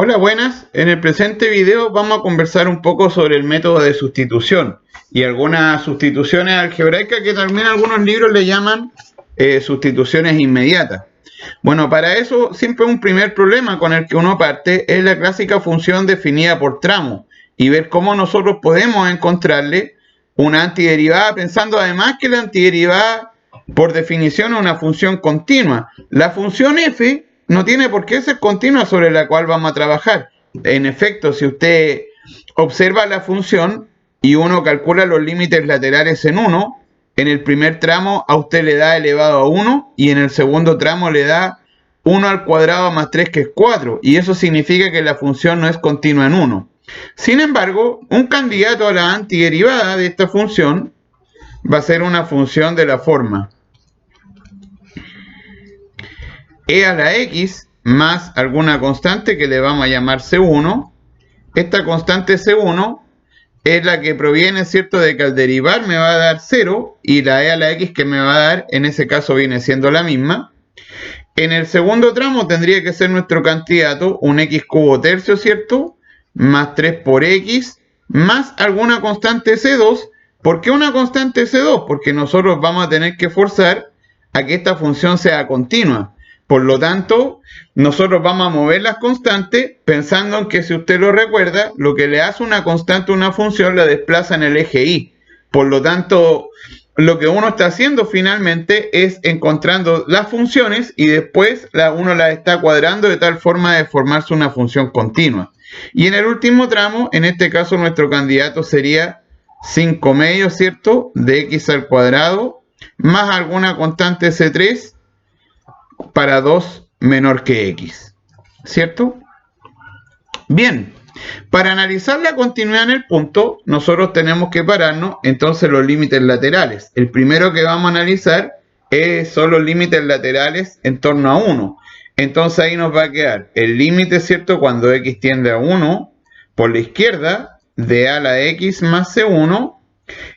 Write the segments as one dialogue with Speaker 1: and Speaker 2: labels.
Speaker 1: Hola, buenas. En el presente video vamos a conversar un poco sobre el método de sustitución y algunas sustituciones algebraicas que también algunos libros le llaman sustituciones inmediatas. Bueno, para eso siempre un primer problema con el que uno parte es la clásica función definida por tramo y ver cómo nosotros podemos encontrarle una antiderivada, pensando además que la antiderivada por definición es una función continua. La función f no tiene por qué ser continua sobre la cual vamos a trabajar. En efecto, si usted observa la función y uno calcula los límites laterales en 1, en el primer tramo a usted le da elevado a 1 y en el segundo tramo le da 1 al cuadrado más 3, que es 4. Y eso significa que la función no es continua en 1. Sin embargo, un candidato a la antiderivada de esta función va a ser una función de la forma e a la x más alguna constante que le vamos a llamar C1. Esta constante C1 es la que proviene, ¿cierto?, de que al derivar me va a dar 0 y la e a la x que me va a dar, en ese caso viene siendo la misma. En el segundo tramo tendría que ser nuestro candidato un x cubo tercio, ¿cierto?, más 3 por x, más alguna constante C2. ¿Por qué una constante C2? Porque nosotros vamos a tener que forzar a que esta función sea continua. Por lo tanto, nosotros vamos a mover las constantes pensando en que, si usted lo recuerda, lo que le hace una constante a una función la desplaza en el eje y. Por lo tanto, lo que uno está haciendo finalmente es encontrando las funciones y después uno las está cuadrando de tal forma de formarse una función continua. Y en el último tramo, en este caso nuestro candidato sería 5 medios, ¿cierto?, de x al cuadrado más alguna constante C3 para 2 menor que x, ¿cierto? Bien, para analizar la continuidad en el punto, nosotros tenemos que pararnos entonces los límites laterales. El primero que vamos a analizar son los límites laterales en torno a 1. Entonces ahí nos va a quedar el límite, ¿cierto?, cuando x tiende a 1 por la izquierda de a a la x más c1,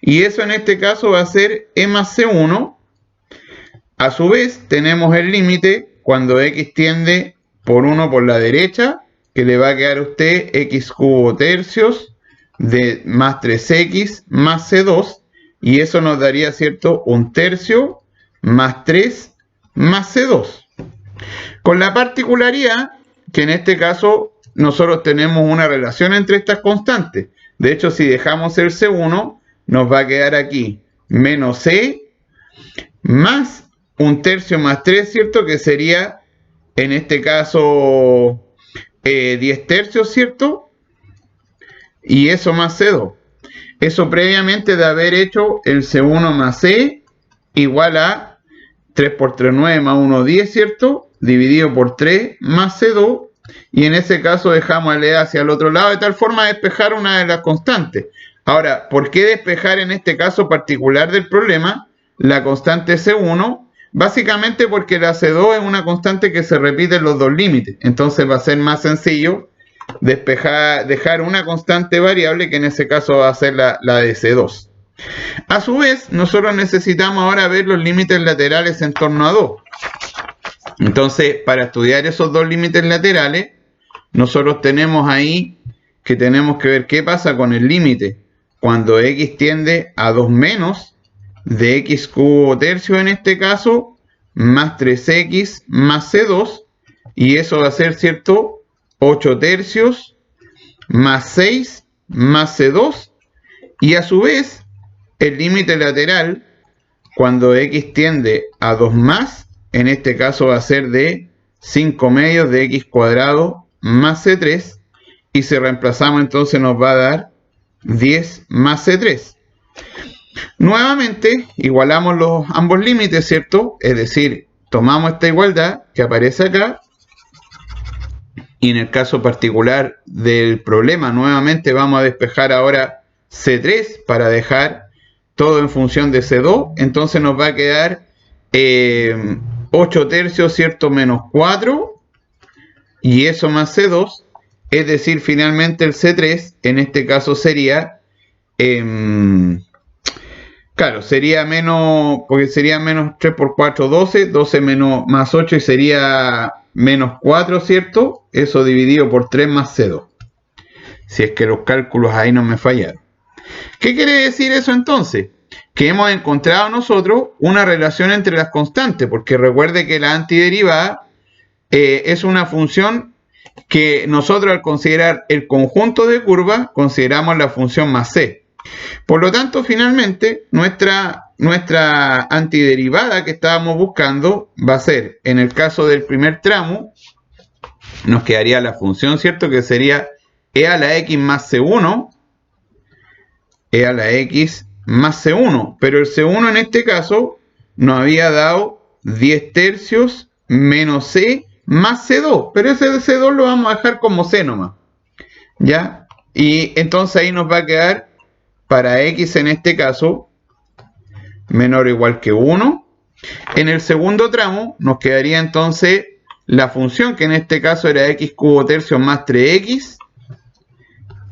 Speaker 1: y eso en este caso va a ser e más c1. A su vez, tenemos el límite cuando x tiende por 1 por la derecha, que le va a quedar a usted x cubo tercios de más 3x más c2, y eso nos daría, ¿cierto?, un tercio más 3 más c2. Con la particularidad que en este caso nosotros tenemos una relación entre estas constantes. De hecho, si dejamos el c1, nos va a quedar aquí menos c más un tercio más 3, ¿cierto?, que sería en este caso 10 tercios, ¿cierto? Y eso más C2. Eso previamente de haber hecho el C1 más C igual a 3 por 3, 9 más 1, 10, ¿cierto? Dividido por 3 más C2. Y en ese caso dejamos el E hacia el otro lado de tal forma de despejar una de las constantes. Ahora, ¿por qué despejar en este caso particular del problema la constante C1? Básicamente porque la C2 es una constante que se repite en los dos límites. Entonces va a ser más sencillo dejar una constante variable, que en ese caso va a ser la de C2. A su vez, nosotros necesitamos ahora ver los límites laterales en torno a 2. Entonces, para estudiar esos dos límites laterales, nosotros tenemos ahí que tenemos que ver qué pasa con el límite cuando x tiende a 2 menos de x cubo tercio, en este caso, más 3x más c2, y eso va a ser, ¿cierto?, 8 tercios más 6 más c2, y a su vez el límite lateral cuando x tiende a 2 más, en este caso va a ser de 5 medios de x cuadrado más c3, y si reemplazamos entonces nos va a dar 10 más c3. Nuevamente igualamos ambos límites, ¿cierto? Es decir, tomamos esta igualdad que aparece acá, y en el caso particular del problema nuevamente vamos a despejar ahora C3 para dejar todo en función de C2. Entonces nos va a quedar 8 tercios, ¿cierto?, menos 4, y eso más C2, es decir, finalmente el C3 en este caso sería Claro, sería menos, porque sería menos 3 por 4, 12, 12 menos, más 8 y sería menos 4, ¿cierto? Eso dividido por 3 más C2. Si es que los cálculos ahí no me fallaron. ¿Qué quiere decir eso entonces? Que hemos encontrado nosotros una relación entre las constantes, porque recuerde que la antiderivada es una función que nosotros al considerar el conjunto de curvas consideramos la función más c. Por lo tanto, finalmente, nuestra antiderivada que estábamos buscando va a ser, en el caso del primer tramo, nos quedaría la función, ¿cierto? Que sería e a la x más c1, e a la x más c1, pero el c1 en este caso nos había dado 10 tercios menos c más c2, pero ese c2 lo vamos a dejar como c nomás, ¿ya? Y entonces ahí nos va a quedar para x en este caso menor o igual que 1. En el segundo tramo nos quedaría entonces la función que en este caso era x cubo tercios más 3x,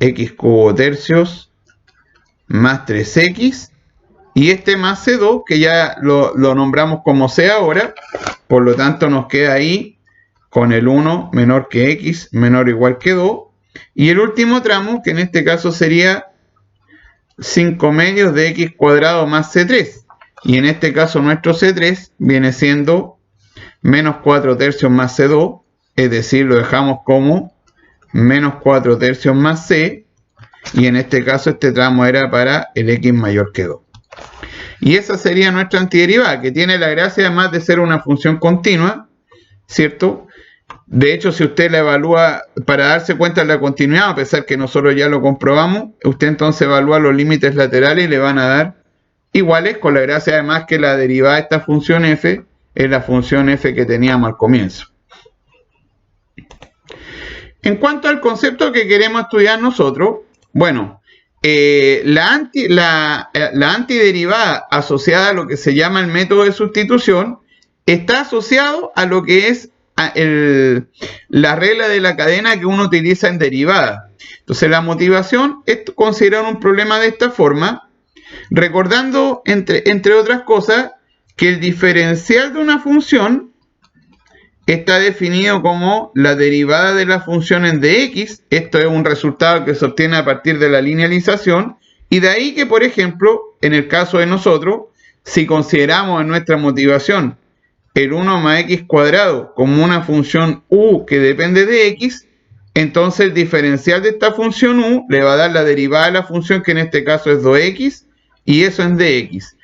Speaker 1: x cubo tercios más 3x, y este más c2 que ya lo nombramos como c ahora, por lo tanto nos queda ahí con el 1 menor que x menor o igual que 2, y el último tramo que en este caso sería 5 medios de x cuadrado más c3, y en este caso nuestro c3 viene siendo menos 4 tercios más c2, es decir, lo dejamos como menos 4 tercios más c, y en este caso este tramo era para el x mayor que 2. Y esa sería nuestra antiderivada, que tiene la gracia además de ser una función continua, ¿cierto? De hecho, si usted la evalúa para darse cuenta de la continuidad, a pesar que nosotros ya lo comprobamos, usted entonces evalúa los límites laterales y le van a dar iguales, con la gracia además que la derivada de esta función f es la función f que teníamos al comienzo. En cuanto al concepto que queremos estudiar nosotros, bueno, la antiderivada asociada a lo que se llama el método de sustitución está asociado a lo que es la regla de la cadena que uno utiliza en derivada. Entonces la motivación es considerar un problema de esta forma, recordando entre otras cosas que el diferencial de una función está definido como la derivada de la función en dx. Esto es un resultado que se obtiene a partir de la linealización, y de ahí que, por ejemplo, en el caso de nosotros, si consideramos en nuestra motivación el 1 más x cuadrado como una función u que depende de x, entonces el diferencial de esta función u le va a dar la derivada de la función que en este caso es 2x, y eso en dx.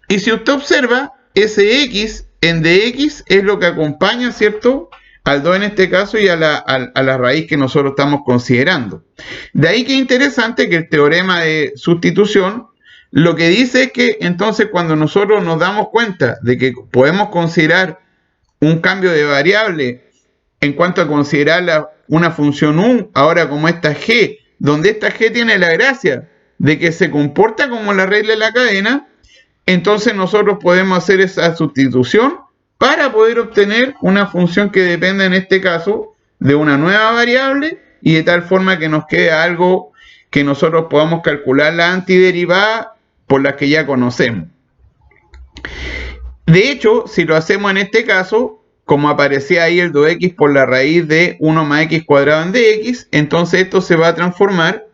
Speaker 1: Y si usted observa, ese x en dx es lo que acompaña, ¿cierto?, al 2 en este caso y a la raíz que nosotros estamos considerando. De ahí que es interesante que el teorema de sustitución lo que dice es que entonces cuando nosotros nos damos cuenta de que podemos considerar un cambio de variable en cuanto a considerar una función u, ahora como esta g, donde esta g tiene la gracia de que se comporta como la regla de la cadena, entonces nosotros podemos hacer esa sustitución para poder obtener una función que dependa en este caso de una nueva variable, y de tal forma que nos quede algo que nosotros podamos calcular la antiderivada por las que ya conocemos. De hecho, si lo hacemos en este caso, como aparecía ahí el 2x por la raíz de 1 más x cuadrado en dx, entonces esto se va a transformar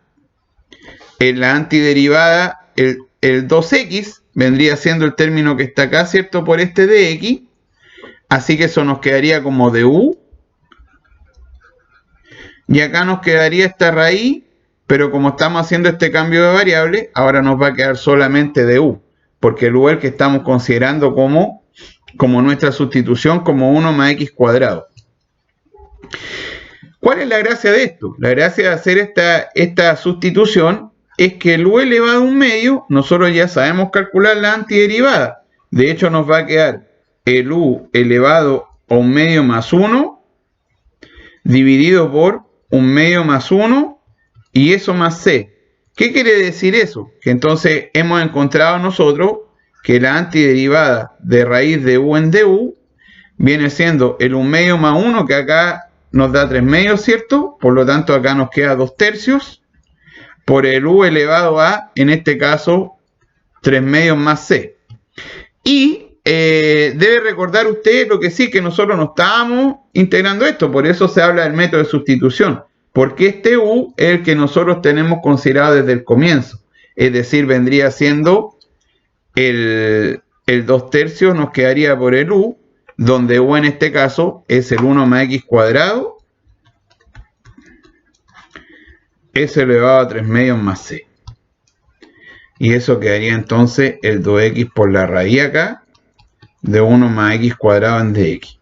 Speaker 1: en la antiderivada, el 2x vendría siendo el término que está acá, ¿cierto?, por este dx, así que eso nos quedaría como du, y acá nos quedaría esta raíz, pero como estamos haciendo este cambio de variable, ahora nos va a quedar solamente du, porque el u es el que estamos considerando como nuestra sustitución, como 1 más x cuadrado. ¿Cuál es la gracia de esto? La gracia de hacer esta sustitución es que el u elevado a un medio, nosotros ya sabemos calcular la antiderivada. De hecho, nos va a quedar el u elevado a un medio más 1, dividido por un medio más 1, y eso más c. ¿Qué quiere decir eso? Que entonces hemos encontrado nosotros que la antiderivada de raíz de u en du viene siendo el 1 medio más 1, que acá nos da 3 medios, ¿cierto? Por lo tanto acá nos queda 2 tercios, por el u elevado a, en este caso, 3 medios más c. Y debe recordar usted lo que sí, que nosotros no estábamos integrando esto, por eso se habla del método de sustitución, porque este u es el que nosotros tenemos considerado desde el comienzo, es decir, vendría siendo el 2/3 nos quedaría por el u, donde u en este caso es el 1 más x cuadrado, s elevado a 3 medios más c. Y eso quedaría entonces el 2x por la raíz acá, de 1 más x cuadrado en dx.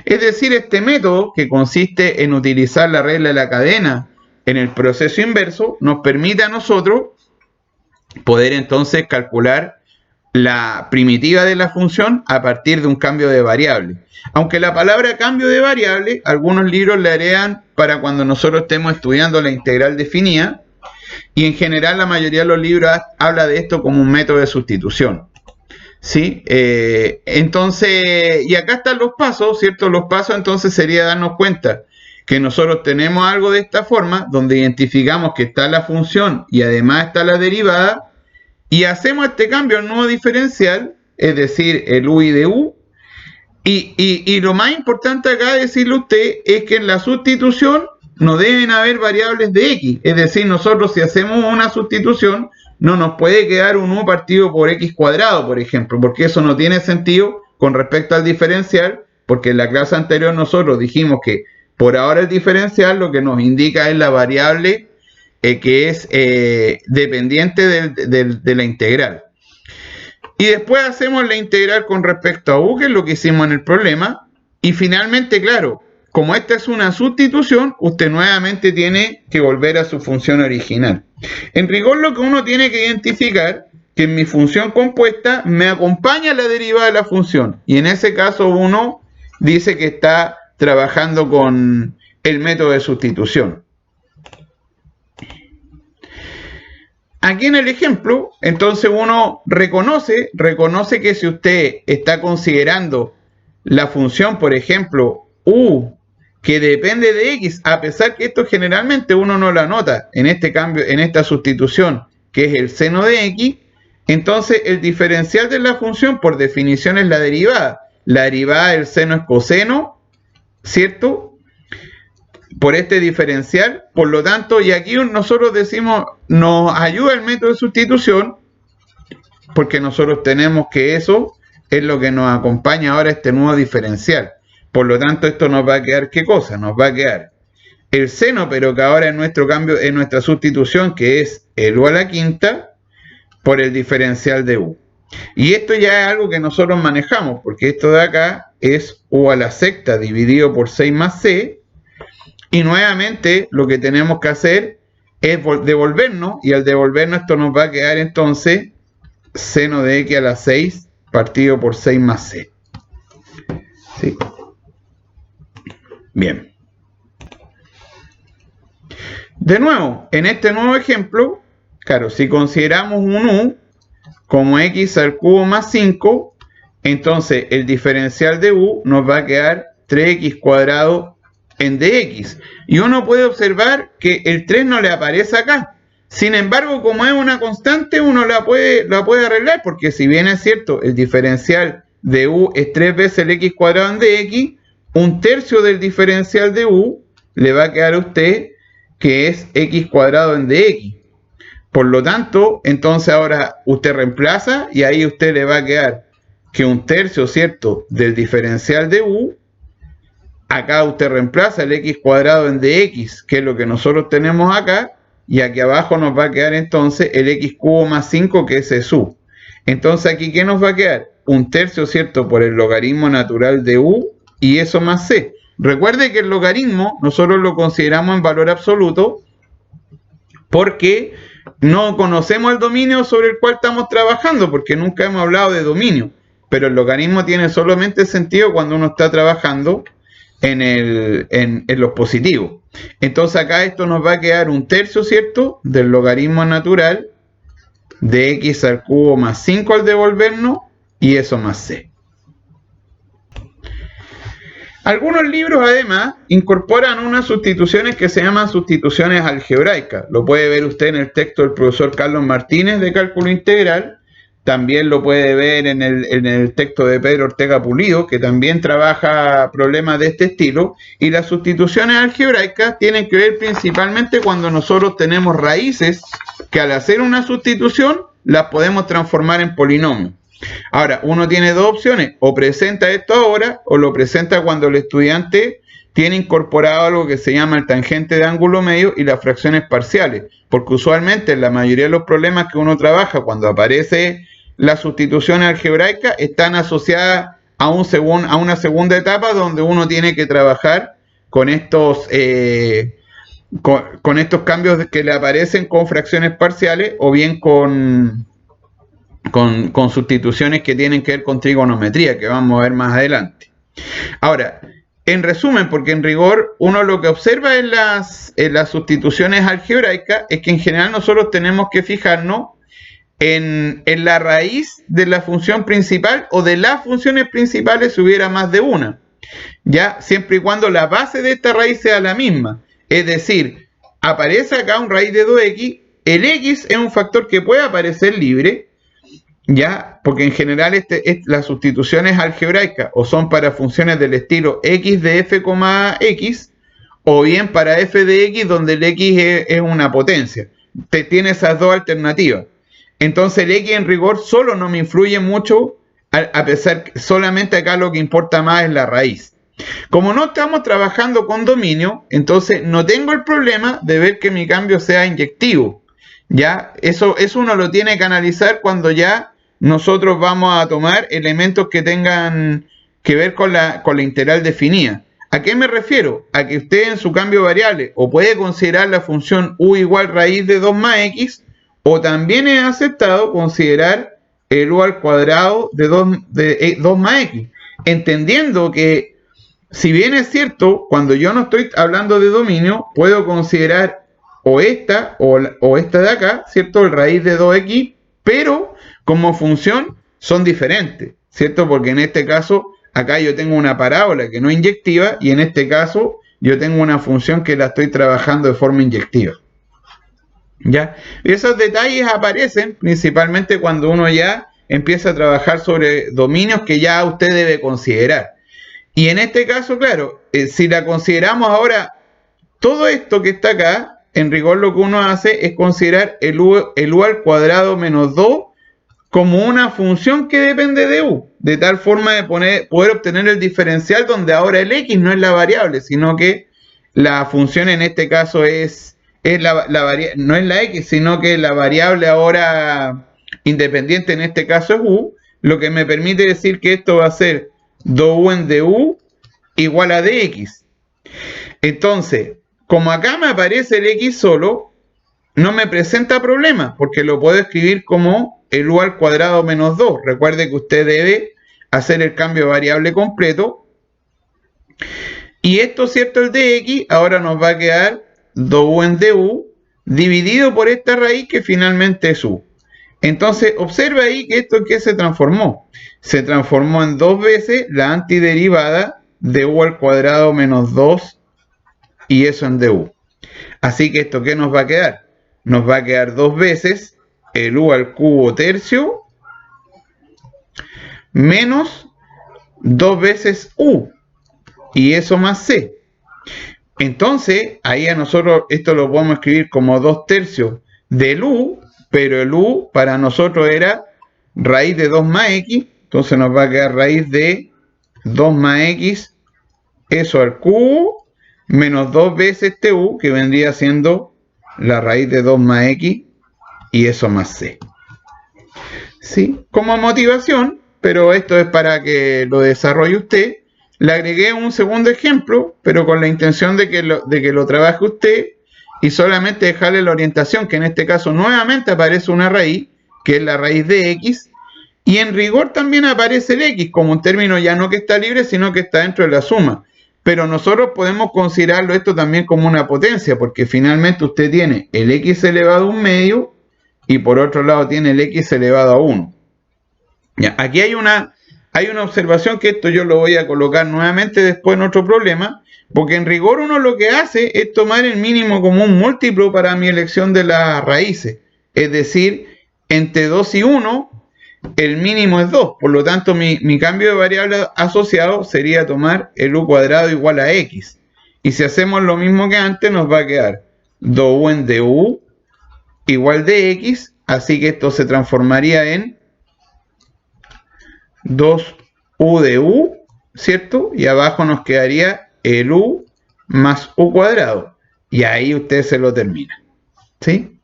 Speaker 1: Es decir, este método, que consiste en utilizar la regla de la cadena en el proceso inverso, nos permite a nosotros poder entonces calcular la primitiva de la función a partir de un cambio de variable. Aunque la palabra cambio de variable, algunos libros la agregan para cuando nosotros estemos estudiando la integral definida, y en general la mayoría de los libros habla de esto como un método de sustitución. ¿Sí? Entonces, y acá están los pasos, ¿cierto? Los pasos entonces sería darnos cuenta que nosotros tenemos algo de esta forma, donde identificamos que está la función y además está la derivada, y hacemos este cambio al nuevo diferencial, es decir, el u y de u, y lo más importante acá decirle a usted es que en la sustitución no deben haber variables de x, es decir, nosotros si hacemos una sustitución, no nos puede quedar un u partido por x cuadrado, por ejemplo, porque eso no tiene sentido con respecto al diferencial, porque en la clase anterior nosotros dijimos que por ahora el diferencial lo que nos indica es la variable que es dependiente de la integral. Y después hacemos la integral con respecto a u, que es lo que hicimos en el problema, y finalmente, claro, como esta es una sustitución, usted nuevamente tiene que volver a su función original. En rigor, lo que uno tiene que identificar, que en mi función compuesta me acompaña la derivada de la función. Y en ese caso uno dice que está trabajando con el método de sustitución. Aquí en el ejemplo, entonces uno reconoce que si usted está considerando la función, por ejemplo, u, que depende de x, a pesar que esto generalmente uno no lo anota en este cambio, en esta sustitución, que es el seno de x, entonces el diferencial de la función por definición es la derivada. La derivada del seno es coseno, ¿cierto? Por este diferencial, por lo tanto, y aquí nosotros decimos, nos ayuda el método de sustitución, porque nosotros tenemos que eso es lo que nos acompaña ahora este nuevo diferencial. Por lo tanto, esto nos va a quedar, ¿qué cosa? Nos va a quedar el seno, pero que ahora en nuestro cambio, en nuestra sustitución, que es el u a la quinta, por el diferencial de u. Y esto ya es algo que nosotros manejamos, porque esto de acá es u a la sexta dividido por 6 más c, y nuevamente lo que tenemos que hacer es devolvernos, y al devolvernos esto nos va a quedar entonces seno de x a la 6 partido por 6 más c. ¿Sí? Bien. De nuevo, en este nuevo ejemplo, claro, si consideramos un u como x al cubo más 5, entonces el diferencial de u nos va a quedar 3x cuadrado en dx. Y uno puede observar que el 3 no le aparece acá. Sin embargo, como es una constante, uno la puede arreglar, porque si bien es cierto, el diferencial de u es 3 veces el x cuadrado en dx, un tercio del diferencial de u le va a quedar a usted que es x cuadrado en dx. Por lo tanto, entonces ahora usted reemplaza y ahí usted le va a quedar que un tercio, ¿cierto?, del diferencial de u. Acá usted reemplaza el x cuadrado en dx, que es lo que nosotros tenemos acá, y aquí abajo nos va a quedar entonces el x cubo más 5, que es u. Entonces aquí, ¿qué nos va a quedar? Un tercio, ¿cierto?, por el logaritmo natural de u, y eso más c. Recuerde que el logaritmo nosotros lo consideramos en valor absoluto porque no conocemos el dominio sobre el cual estamos trabajando, porque nunca hemos hablado de dominio. Pero el logaritmo tiene solamente sentido cuando uno está trabajando en los positivos. Entonces acá esto nos va a quedar un tercio, ¿cierto?, del logaritmo natural de x al cubo más 5 al devolvernos, y eso más c. Algunos libros además incorporan unas sustituciones que se llaman sustituciones algebraicas. Lo puede ver usted en el texto del profesor Carlos Martínez de Cálculo Integral, también lo puede ver en el texto de Pedro Ortega Pulido, que también trabaja problemas de este estilo. Y las sustituciones algebraicas tienen que ver principalmente cuando nosotros tenemos raíces que al hacer una sustitución las podemos transformar en polinomios. Ahora, uno tiene dos opciones: o presenta esto ahora o lo presenta cuando el estudiante tiene incorporado algo que se llama el tangente de ángulo medio y las fracciones parciales, porque usualmente en la mayoría de los problemas que uno trabaja cuando aparece las sustituciones algebraicas están asociadas a una segunda etapa donde uno tiene que trabajar con estos cambios que le aparecen con fracciones parciales o bien con sustituciones que tienen que ver con trigonometría, que vamos a ver más adelante. Ahora, en resumen, porque en rigor uno lo que observa en las sustituciones algebraicas es que en general nosotros tenemos que fijarnos en la raíz de la función principal o de las funciones principales si hubiera más de una, ya siempre y cuando la base de esta raíz sea la misma. Es decir, aparece acá un raíz de 2x, el x es un factor que puede aparecer libre, ya, porque en general las sustituciones algebraicas o son para funciones del estilo x de f, x, o bien para f de x donde el x es una potencia. Tiene esas dos alternativas. Entonces el x en rigor solo no me influye mucho, a pesar que solamente acá lo que importa más es la raíz. Como no estamos trabajando con dominio, entonces no tengo el problema de ver que mi cambio sea inyectivo. Ya, eso uno lo tiene que analizar cuando ya nosotros vamos a tomar elementos que tengan que ver con la integral definida. ¿A qué me refiero? A que usted en su cambio variable o puede considerar la función u igual raíz de 2 más x, o también es aceptado considerar el u al cuadrado de 2 más x, entendiendo que si bien es cierto, cuando yo no estoy hablando de dominio, puedo considerar o esta o esta de acá, ¿cierto? El raíz de 2x, pero como función son diferentes, ¿cierto? Porque en este caso, acá yo tengo una parábola que no es inyectiva y en este caso yo tengo una función que la estoy trabajando de forma inyectiva. ¿Ya? Y esos detalles aparecen principalmente cuando uno ya empieza a trabajar sobre dominios que ya usted debe considerar. Y en este caso, claro, si la consideramos ahora, todo esto que está acá, en rigor lo que uno hace es considerar el u al cuadrado menos 2 como una función que depende de u, de tal forma de poder obtener el diferencial donde ahora el x no es la variable, sino que la función en este caso no es la x, sino que la variable ahora independiente en este caso es u, lo que me permite decir que esto va a ser 2u en du igual a dx. Entonces, como acá me aparece el x solo, no me presenta problema, porque lo puedo escribir como el u al cuadrado menos 2. Recuerde que usted debe hacer el cambio variable completo. Y esto, ¿cierto? El dx ahora nos va a quedar 2u en du dividido por esta raíz que finalmente es u. Entonces, observa ahí que esto en qué se transformó. Se transformó en 2 veces la antiderivada de u al cuadrado menos 2 y eso en du. Así que esto, ¿qué nos va a quedar? Nos va a quedar 2 veces el u al cubo tercio menos 2 veces u y eso más c. Entonces, ahí a nosotros esto lo podemos escribir como 2 tercios del u, pero el u para nosotros era raíz de 2 más x, entonces nos va a quedar raíz de 2 más x, eso al cubo, menos 2 veces este u, que vendría siendo la raíz de 2 más x, y eso más c. ¿Sí? Como motivación, pero esto es para que lo desarrolle usted, le agregué un segundo ejemplo, pero con la intención de que lo trabaje usted y solamente dejarle la orientación, que en este caso nuevamente aparece una raíz, que es la raíz de x, y en rigor también aparece el x, como un término ya no que está libre, sino que está dentro de la suma. Pero nosotros podemos considerarlo esto también como una potencia, porque finalmente usted tiene el x elevado a un medio, y por otro lado tiene el x elevado a 1. Ya, aquí hay una observación que esto yo lo voy a colocar nuevamente después en otro problema, porque en rigor uno lo que hace es tomar el mínimo común múltiplo para mi elección de las raíces. Es decir, entre 2 y 1, el mínimo es 2, por lo tanto mi cambio de variable asociado sería tomar el u cuadrado igual a x. Y si hacemos lo mismo que antes, nos va a quedar 2u en du igual de x, así que esto se transformaría en 2u de u, ¿cierto? Y abajo nos quedaría el u más u cuadrado. Y ahí usted se lo termina, ¿sí?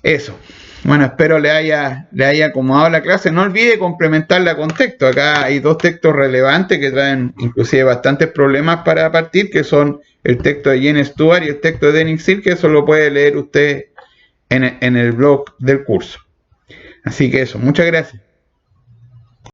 Speaker 1: Eso. Bueno, espero le haya acomodado la clase. No olvide complementarla con texto. Acá hay dos textos relevantes que traen inclusive bastantes problemas para partir, que son el texto de Jen Stewart y el texto de Dennis Silk, que eso lo puede leer usted en el blog del curso. Así que eso, muchas gracias.